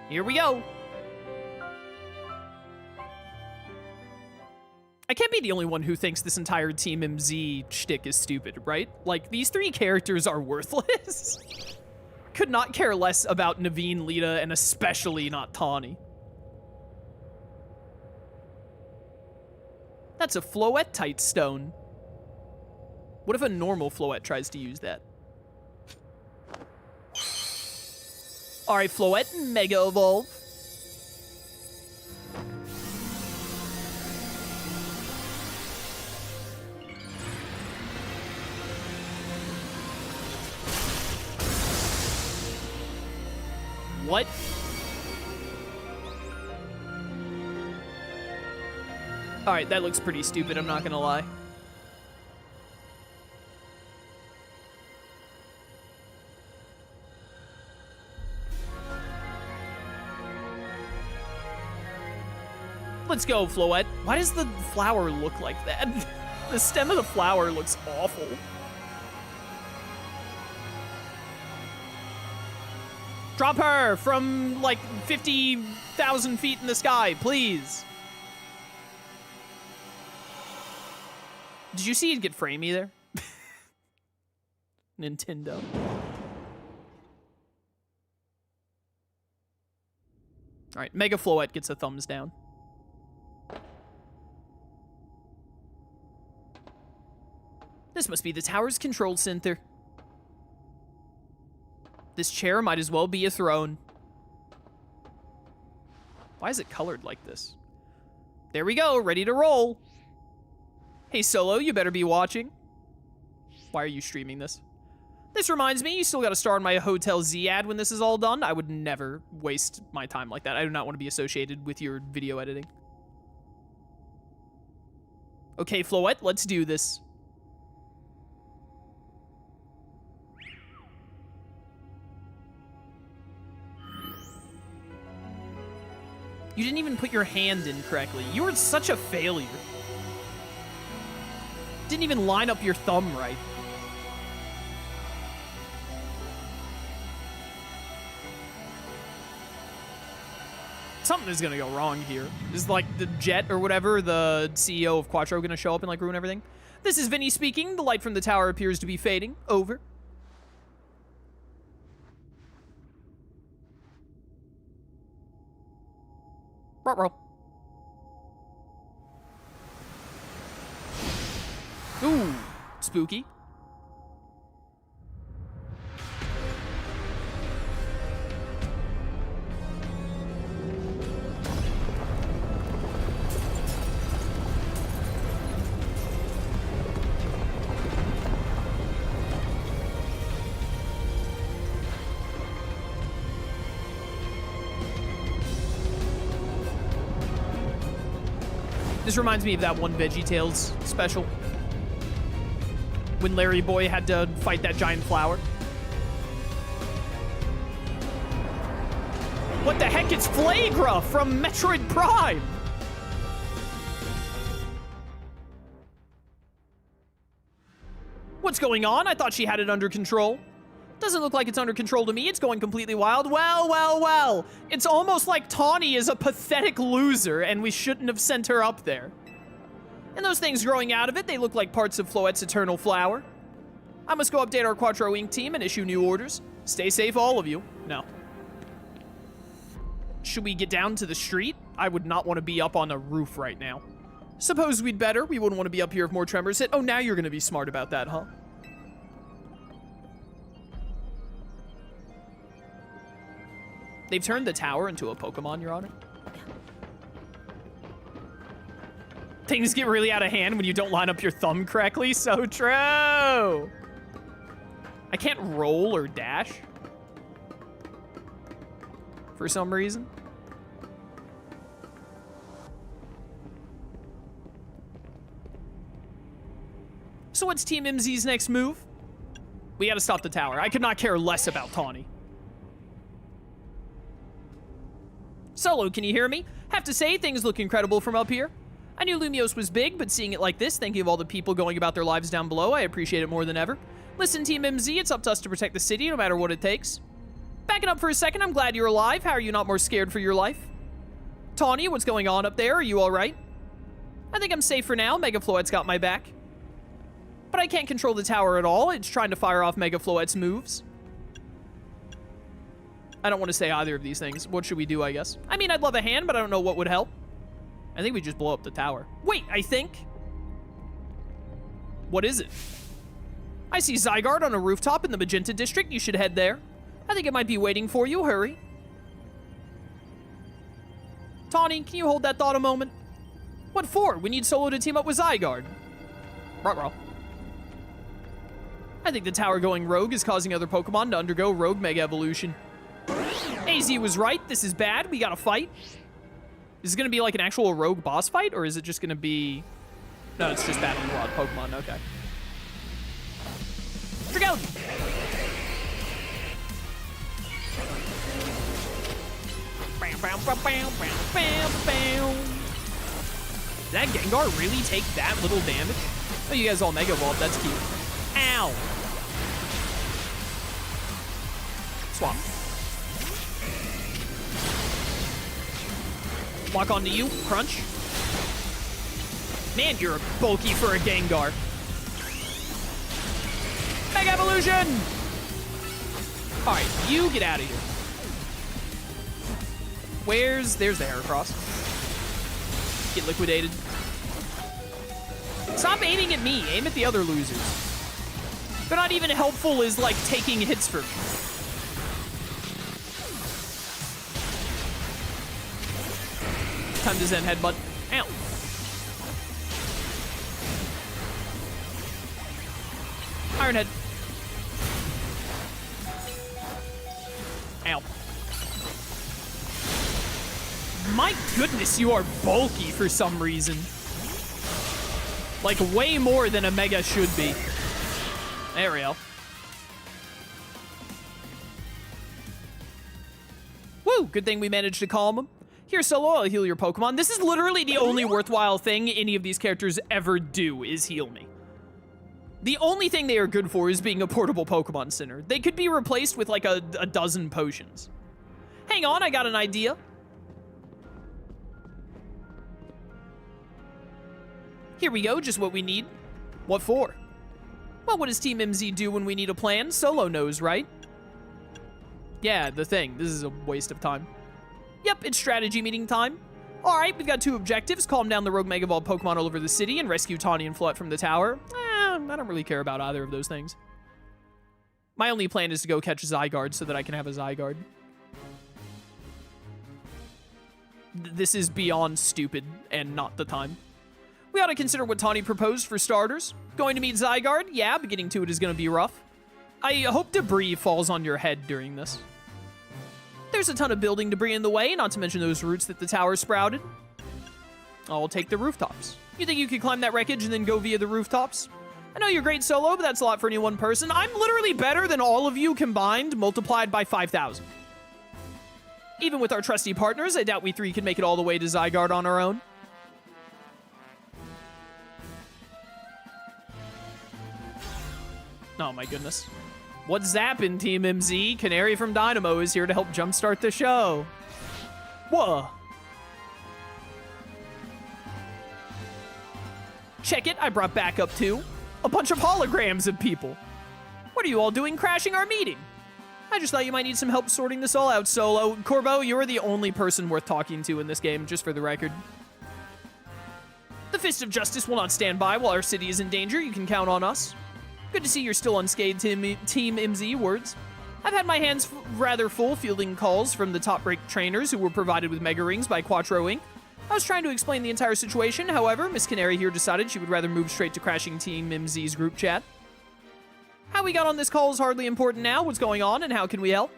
Here we go. I can't be the only one who thinks this entire Team MZ shtick is stupid, right? Like, these 3 characters are worthless. Could not care less about Naveen, Lita, and especially not Tawny. That's a Floette-type stone. What if a normal Floette tries to use that? Alright, Floette, Mega Evolve. What? Alright, that looks pretty stupid, I'm not gonna lie. Let's go, Floette. Why does the flower look like that? The stem of the flower looks awful. Drop her from, like, 50,000 feet in the sky, please. Did you see it get framey there? Nintendo. All right, Mega Floette gets a thumbs down. This must be the tower's control center. This chair might as well be a throne. Why is it colored like this? There we go, ready to roll. Hey, Solo, you better be watching. Why are you streaming this? This reminds me, you still got to star in my Hotel Z ad when this is all done. I would never waste my time like that. I do not want to be associated with your video editing. Okay, Floette, let's do this. You didn't even put your hand in correctly. You were such a failure. Didn't even line up your thumb right. Something is gonna go wrong here. Is like the Jet or whatever, the CEO of Quattro, gonna show up and like ruin everything? This is Vinny speaking. The light from the tower appears to be fading. Over. Ruh-roh. Ooh, spooky. This reminds me of that one VeggieTales special. When Larry Boy had to fight that giant flower. What the heck? It's Flagra from Metroid Prime! What's going on? I thought she had it under control. Doesn't look like it's under control to me. It's going completely wild. Well, well, well. It's almost like Tawny is a pathetic loser, and we shouldn't have sent her up there. And those things growing out of it, they look like parts of Floette's eternal flower. I must go update our Quattro Inc. team and issue new orders. Stay safe, all of you. No. Should we get down to the street? I would not want to be up on a roof right now. Suppose we'd better. We wouldn't want to be up here if more tremors hit. Oh, now you're going to be smart about that, huh? They've turned the tower into a Pokemon, Your Honor. Things get really out of hand when you don't line up your thumb correctly. So true. I can't roll or dash for some reason. So what's Team MZ's next move? We gotta stop the tower. I could not care less about Tawny. Solo, can you hear me? Have to say, things look incredible from up here. I knew Lumiose was big, but seeing it like this, thinking of all the people going about their lives down below, I appreciate it more than ever. Listen, Team MZ, it's up to us to protect the city, no matter what it takes. Backing up for a second, I'm glad you're alive. How are you not more scared for your life? Tawny, what's going on up there? Are you alright? I think I'm safe for now. Mega Floette's got my back. But I can't control the tower at all. It's trying to fire off Mega Floette's moves. I don't want to say either of these things. What should we do, I guess? I mean, I'd love a hand, but I don't know what would help. I think we just blow up the tower. Wait, I think... What is it? I see Zygarde on a rooftop in the Magenta District. You should head there. I think it might be waiting for you. Hurry. Tawny, can you hold that thought a moment? What for? We need Solo to team up with Zygarde. Ruh-roh. I think the tower going rogue is causing other Pokemon to undergo rogue Mega Evolution. AZ was right. This is bad. We gotta fight. Is it gonna be like an actual rogue boss fight, or is it just gonna be... No, it's just battling wild Pokemon. Okay. Dragon! Bam, bam, bam, bam, bam, bam, bam. Did that Gengar really take that little damage? Oh, you guys all Mega Evolved. That's cute. Ow. Swap. Lock onto you. Crunch. Man, you're bulky for a Gengar. Mega Evolution! Alright, you get out of here. There's the Heracross. Get liquidated. Stop aiming at me. Aim at the other losers. They're not even helpful as, like, taking hits for me. Time to Zen Headbutt. Ow. Iron Head. Ow. My goodness, you are bulky for some reason. Like, way more than a Mega should be. There we go. Woo! Good thing we managed to calm him. Here, Solo, I'll heal your Pokemon. This is literally the only worthwhile thing any of these characters ever do, is heal me. The only thing they are good for is being a portable Pokemon Center. They could be replaced with, like, a dozen potions. Hang on, I got an idea. Here we go, just what we need. What for? Well, what does Team MZ do when we need a plan? Solo knows, right? Yeah, the thing. This is a waste of time. Yep, it's strategy meeting time. Alright, we've got two objectives. Calm down the rogue Mega Ball Pokemon all over the city and rescue Tawny and Floette from the tower. I don't really care about either of those things. My only plan is to go catch Zygarde so that I can have a Zygarde. This is beyond stupid and not the time. We ought to consider what Tawny proposed for starters. Going to meet Zygarde? Yeah, but getting to it is going to be rough. I hope debris falls on your head during this. There's a ton of building debris in the way, not to mention those roots that the tower sprouted. I'll take the rooftops. You think you could climb that wreckage and then go via the rooftops? I know you're great solo, but that's a lot for any one person. I'm literally better than all of you combined, multiplied by 5,000. Even with our trusty partners, I doubt we three can make it all the way to Zygarde on our own. Oh my goodness. What's zappin', Team MZ? Canary from Dynamo is here to help jumpstart the show. Whoa. Check it, I brought backup too. A bunch of holograms of people. What are you all doing crashing our meeting? I just thought you might need some help sorting this all out, Solo. Corbo, you're the only person worth talking to in this game, just for the record. The Fist of Justice will not stand by while our city is in danger. You can count on us. Good to see you're still unscathed, Team MZ words. I've had my hands rather full fielding calls from the top-ranked trainers who were provided with Mega Rings by Quattro Inc. I was trying to explain the entire situation, however, Miss Canary here decided she would rather move straight to crashing Team MZ's group chat. How we got on this call is hardly important now. What's going on and how can we help?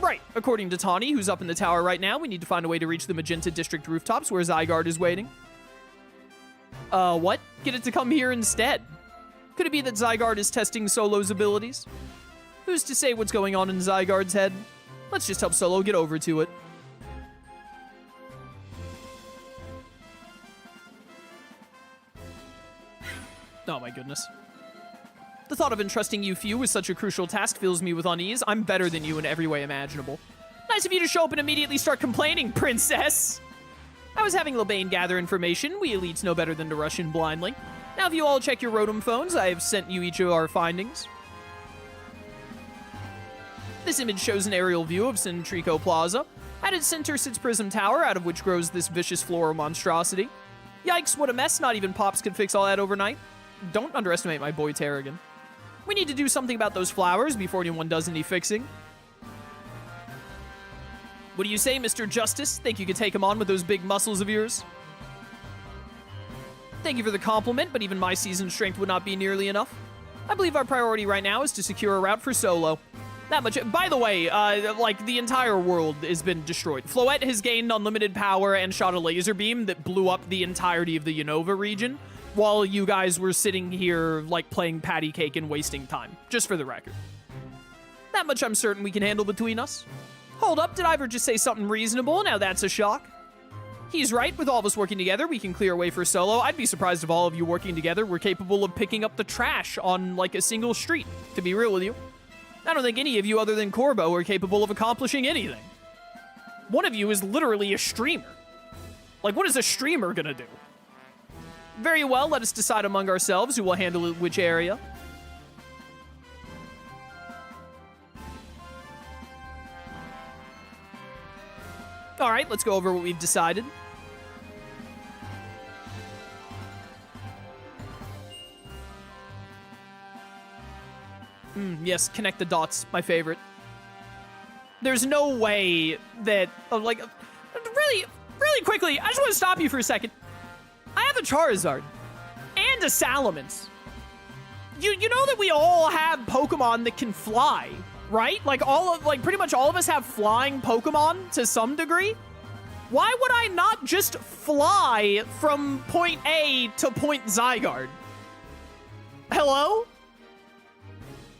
Right, according to Tawny, who's up in the tower right now, we need to find a way to reach the Magenta District rooftops where Zygarde is waiting. What? Get it to come here instead. Could it be that Zygarde is testing Solo's abilities? Who's to say what's going on in Zygarde's head? Let's just help Solo get over to it. Oh my goodness. The thought of entrusting you few with such a crucial task fills me with unease. I'm better than you in every way imaginable. Nice of you to show up and immediately start complaining, princess! I was having Lebane gather information. We elites know better than to rush in blindly. Now if you all check your Rotom phones, I have sent you each of our findings. This image shows an aerial view of Centrico Plaza. At its center sits Prism Tower, out of which grows this vicious floral monstrosity. Yikes, what a mess. Not even Pops could fix all that overnight. Don't underestimate my boy Terrigan. We need to do something about those flowers before anyone does any fixing. What do you say, Mr. Justice? Think you could take him on with those big muscles of yours? Thank you for the compliment, but even my seasoned strength would not be nearly enough. I believe our priority right now is to secure a route for Solo. That much. By the way, like, the entire world has been destroyed. Floette has gained unlimited power and shot a laser beam that blew up the entirety of the Unova region, while you guys were sitting here, like, playing patty cake and wasting time. Just for the record. That much I'm certain we can handle between us. Hold up, did I ever just say something reasonable? Now that's a shock. He's right. With all of us working together, we can clear a way for Solo. I'd be surprised if all of you working together were capable of picking up the trash on, like, a single street, to be real with you. I don't think any of you other than Corbo are capable of accomplishing anything. One of you is literally a streamer. Like, what is a streamer gonna do? Very well, let us decide among ourselves who will handle which area. All right, let's go over what we've decided. Yes, connect the dots, my favorite. There's no way that, really quickly, I just want to stop you for a second. I have a Charizard and a Salamence. You know that we all have Pokemon that can fly, right? Pretty much all of us have flying Pokemon to some degree. Why would I not just fly from point A to point Zygarde? Hello?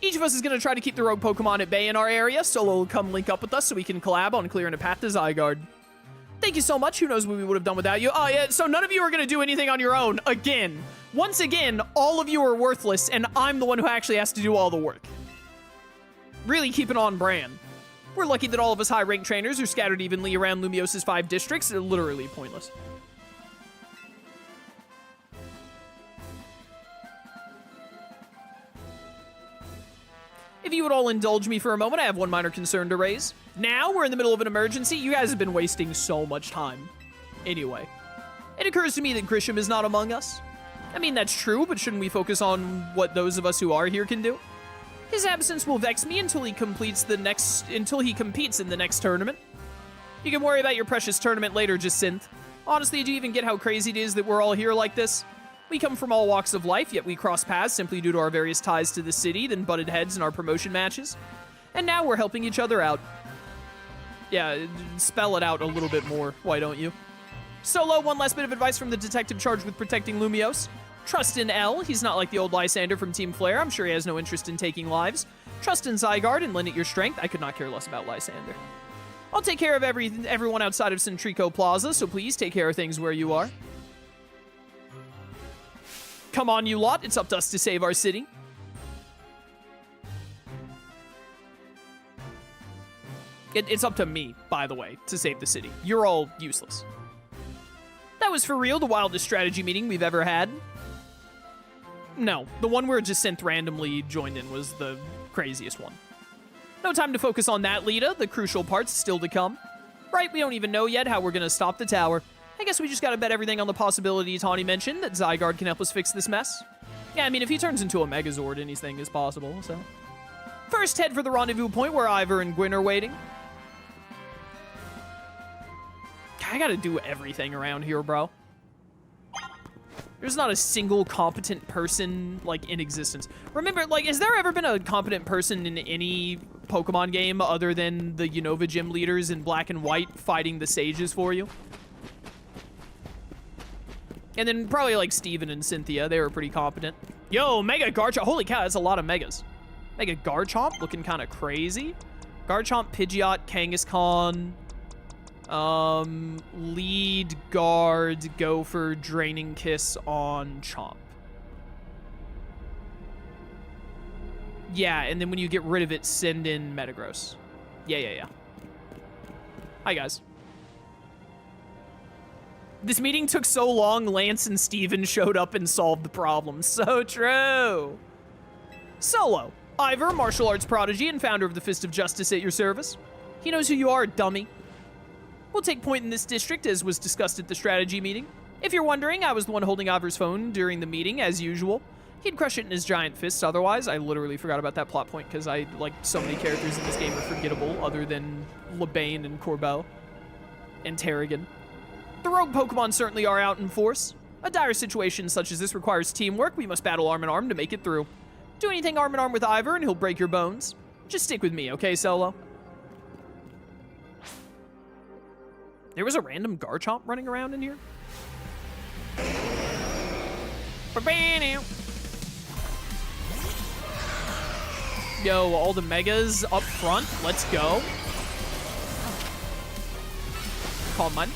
Each of us is going to try to keep the rogue Pokemon at bay in our area. Solo will come link up with us so we can collab on clearing a path to Zygarde. Thank you so much. Who knows what we would have done without you? Oh, yeah, so none of you are going to do anything on your own again. Once again, all of you are worthless, and I'm the one who actually has to do all the work. Really keep it on brand. We're lucky that all of us high-ranked trainers are scattered evenly around Lumiose's 5 districts. They're literally pointless. If you would all indulge me for a moment, I have one minor concern to raise. Now, we're in the middle of an emergency. You guys have been wasting so much time. Anyway, it occurs to me that Grisham is not among us. I mean, that's true, but shouldn't we focus on what those of us who are here can do? His absence will vex me until he competes in the next tournament. You can worry about your precious tournament later, Jacinth. Honestly, do you even get how crazy it is that we're all here like this? We come from all walks of life, yet we cross paths simply due to our various ties to the city, then butted heads in our promotion matches. And now we're helping each other out. Yeah, spell it out a little bit more, why don't you? Solo, one last bit of advice from the detective charged with protecting Lumiose. Trust in L. He's not like the old Lysander from Team Flare. I'm sure he has no interest in taking lives. Trust in Zygarde and lend it your strength. I could not care less about Lysander. I'll take care of everyone outside of Centrico Plaza, so please take care of things where you are. Come on, you lot. It's up to us to save our city. It's up to me, by the way, to save the city. You're all useless. That was for real the wildest strategy meeting we've ever had. No, the one where Jacinth randomly joined in was the craziest one. No time to focus on that, Lita. The crucial part's still to come. Right, we don't even know yet how we're gonna stop the tower. I guess we just gotta bet everything on the possibility Tawny mentioned that Zygarde can help us fix this mess. Yeah, I mean, if he turns into a Megazord, anything is possible, so. First, head for the rendezvous point where Ivor and Gwyn are waiting. I gotta do everything around here, bro. There's not a single competent person, like, in existence. Remember, like, has there ever been a competent person in any Pokemon game other than the Unova gym leaders in black and white fighting the sages for you? And then probably, like, Steven and Cynthia. They were pretty competent. Yo, Mega Garchomp. Holy cow, that's a lot of Megas. Mega Garchomp looking kind of crazy. Garchomp, Pidgeot, Kangaskhan. Lead Guard, go for Draining Kiss on Chomp. Yeah, and then when you get rid of it, send in Metagross. Yeah. Hi, guys. This meeting took so long, Lance and Steven showed up and solved the problem. So true. Solo, Ivor, martial arts prodigy and founder of the Fist of Justice at your service. He knows who you are, dummy. We'll take point in this district, as was discussed at the strategy meeting. If you're wondering, I was the one holding Ivor's phone during the meeting, as usual. He'd crush it in his giant fists otherwise. I literally forgot about that plot point, because so many characters in this game are forgettable, other than Lebane and Corbeau. And Terrigan. The rogue Pokemon certainly are out in force. A dire situation such as this requires teamwork. We must battle arm in arm to make it through. Do anything arm in arm with Ivor, and he'll break your bones. Just stick with me, okay, Solo? There was a random Garchomp running around in here. Yo, all the Megas up front. Let's go. Calm mine.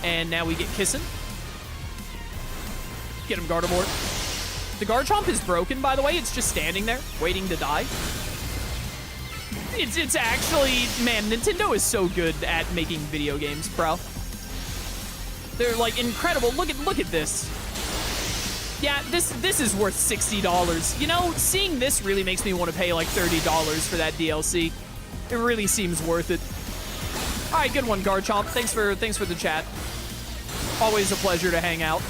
And now we get Kissin'. Get him, Gardevoir. The Garchomp is broken, by the way. It's just standing there, waiting to die. It's actually, man, Nintendo is so good at making video games, bro. They're like incredible. Look at this. Yeah, this is worth $60. You know, seeing this really makes me want to pay like $30 for that DLC. It really seems worth it. All right, good one, Garchomp. Thanks for the chat. Always a pleasure to hang out.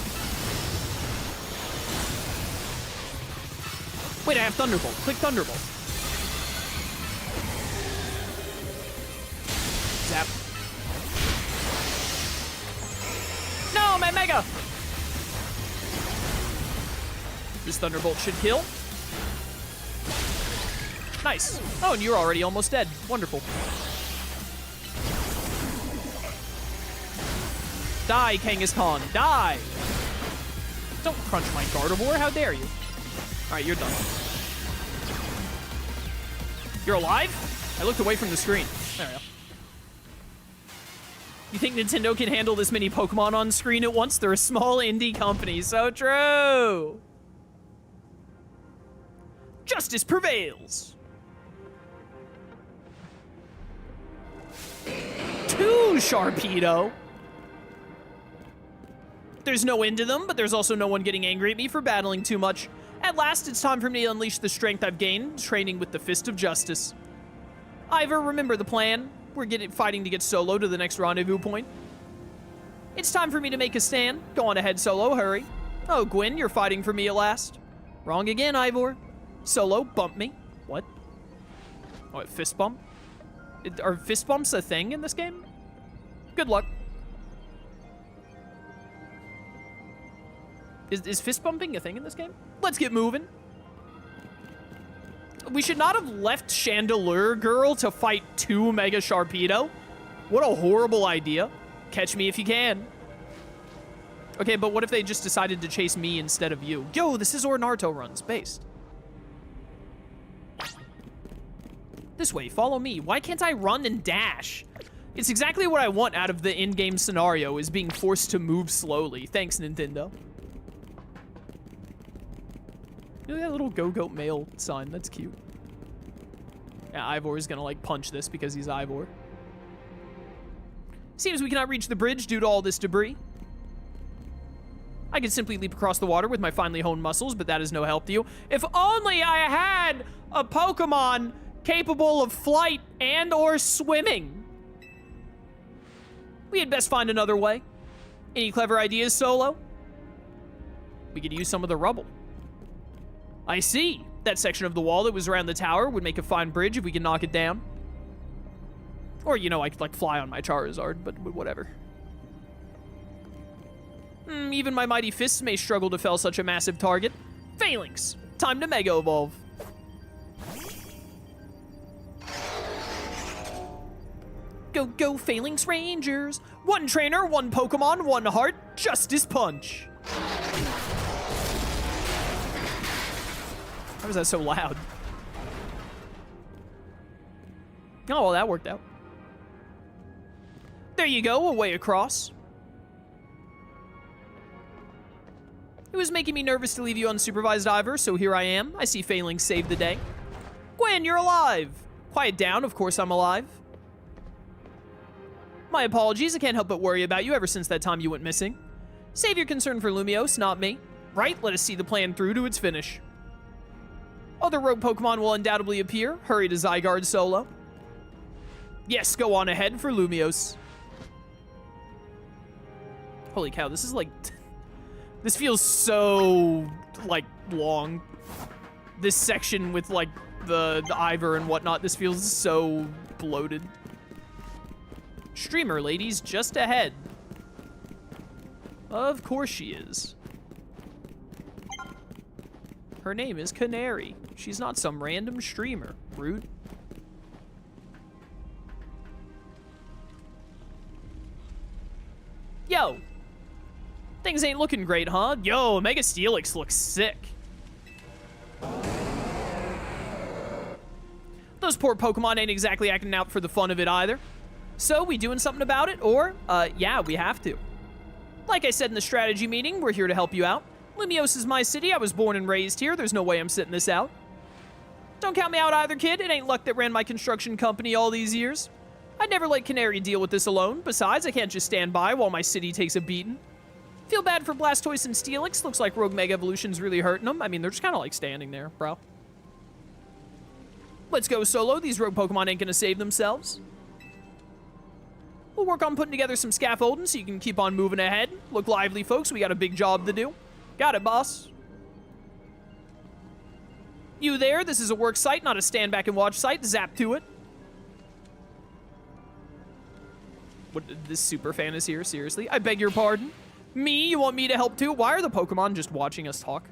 Wait, I have Thunderbolt. Click Thunderbolt. Zap. No, my Mega! This Thunderbolt should kill. Nice. Oh, and you're already almost dead. Wonderful. Die, Kangaskhan. Die! Don't crunch my Gardevoir. How dare you? All right, you're done. You're alive? I looked away from the screen. There we go. You think Nintendo can handle this many Pokemon on screen at once? They're a small indie company. So true. Justice prevails. 2 Sharpedo. There's no end to them, but there's also no one getting angry at me for battling too much. At last, it's time for me to unleash the strength I've gained, training with the Fist of Justice. Ivor, remember the plan. We're fighting to get Solo to the next rendezvous point. It's time for me to make a stand. Go on ahead, Solo, hurry. Oh, Gwen, you're fighting for me at last. Wrong again, Ivor. Solo, bump me. What? What, fist bump? Are fist bumps a thing in this game? Good luck. Is fist bumping a thing in this game? Let's get moving. We should not have left Chandelure Girl to fight 2 Mega Sharpedo. What a horrible idea. Catch me if you can. Okay, but what if they just decided to chase me instead of you? Yo, this is where Naruto runs, based. This way, follow me. Why can't I run and dash? It's exactly what I want out of the in-game scenario, is being forced to move slowly. Thanks, Nintendo. Look at that little Go-Goat male sign. That's cute. Yeah, Ivor is gonna, like, punch this because he's Ivor. Seems we cannot reach the bridge due to all this debris. I could simply leap across the water with my finely honed muscles, but that is no help to you. If only I had a Pokemon capable of flight and or swimming. We had best find another way. Any clever ideas, Solo? We could use some of the rubble. I see. That section of the wall that was around the tower would make a fine bridge if we could knock it down. Or, you know, I could, like, fly on my Charizard, but whatever. Even my mighty fists may struggle to fell such a massive target. Phalanx. Time to Mega Evolve. Go, go, Phalanx Rangers. 1 trainer, 1 Pokemon, 1 heart. Justice Punch. Why was that so loud? Oh, well, that worked out. There you go, a way across. It was making me nervous to leave you unsupervised, Ivor, so here I am. I see Phalanx saved the day. Gwen, you're alive. Quiet down, of course I'm alive. My apologies, I can't help but worry about you ever since that time you went missing. Save your concern for Lumiose, not me. Right, let us see the plan through to its finish. Other rogue Pokemon will undoubtedly appear. Hurry to Zygarde, Solo. Yes, go on ahead for Lumiose. Holy cow, this is like... this feels so, like, long. This section with, like, the Ivor and whatnot, this feels so bloated. Streamer ladies just ahead. Of course she is. Her name is Canary. She's not some random streamer. Rude. Yo. Things ain't looking great, huh? Yo, Mega Steelix looks sick. Those poor Pokemon ain't exactly acting out for the fun of it either. So, we doing something about it? Or, yeah, we have to. Like I said in the strategy meeting, we're here to help you out. Lumiose is my city. I was born and raised here. There's no way I'm sitting this out. Don't count me out either, kid. It ain't luck that ran my construction company all these years. I'd never let Canary deal with this alone. Besides, I can't just stand by while my city takes a beating. Feel bad for Blastoise and Steelix. Looks like Rogue Mega Evolution's really hurting them. I mean, they're just kind of like standing there, bro. Let's go solo. These rogue Pokemon ain't gonna save themselves. We'll work on putting together some scaffolding so you can keep on moving ahead. Look lively, folks. We got a big job to do. Got it, boss. You there? This is a work site, not a stand back and watch site. Zap to it. What, this super fan is here? Seriously? I beg your pardon? Me? You want me to help too? Why are the Pokemon just watching us talk?